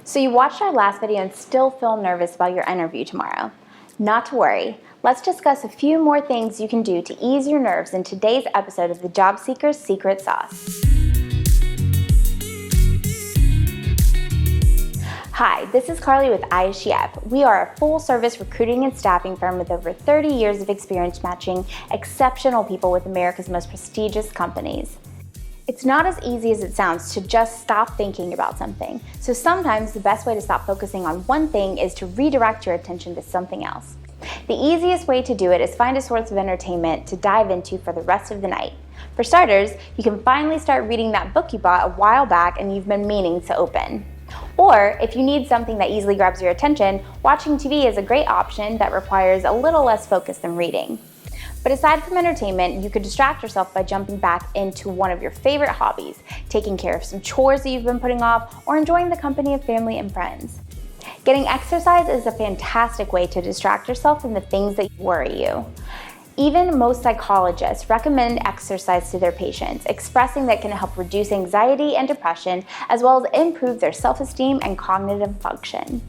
So you watched our last video and still feel nervous about your interview tomorrow. Not to worry. Let's discuss a few more things you can do to ease your nerves in today's episode of the Job Seeker's Secret Sauce. Hi, this is Carly with ISGF. We are a full-service recruiting and staffing firm with over 30 years of experience matching exceptional people with America's most prestigious companies. It's not as easy as it sounds to just stop thinking about something. So sometimes the best way to stop focusing on one thing is to redirect your attention to something else. The easiest way to do it is find a source of entertainment to dive into for the rest of the night. For starters, you can finally start reading that book you bought a while back and you've been meaning to open. Or if you need something that easily grabs your attention, watching TV is a great option that requires a little less focus than reading. But aside from entertainment, you could distract yourself by jumping back into one of your favorite hobbies, taking care of some chores that you've been putting off, or enjoying the company of family and friends. Getting exercise is a fantastic way to distract yourself from the things that worry you. Even most psychologists recommend exercise to their patients, expressing that it can help reduce anxiety and depression, as well as improve their self-esteem and cognitive function.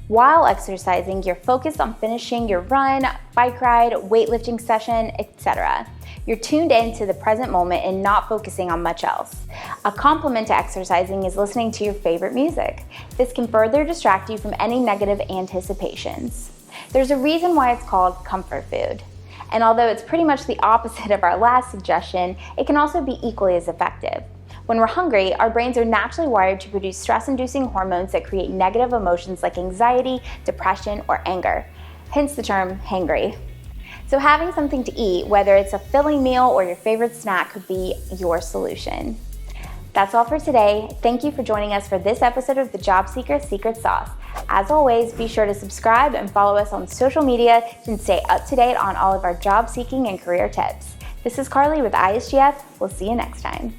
While exercising, you're focused on finishing your run, bike ride, weightlifting session, etc. You're tuned into the present moment and not focusing on much else. A complement to exercising is listening to your favorite music. This can further distract you from any negative anticipations. There's a reason why it's called comfort food. And although it's pretty much the opposite of our last suggestion, it can also be equally as effective. When we're hungry, our brains are naturally wired to produce stress-inducing hormones that create negative emotions like anxiety, depression, or anger. Hence the term hangry. So having something to eat, whether it's a filling meal or your favorite snack, could be your solution. That's all for today. Thank you for joining us for this episode of the Job Seeker's Secret Sauce. As always, be sure to subscribe and follow us on social media to stay up to date on all of our job seeking and career tips. This is Carly with ISGF. We'll see you next time.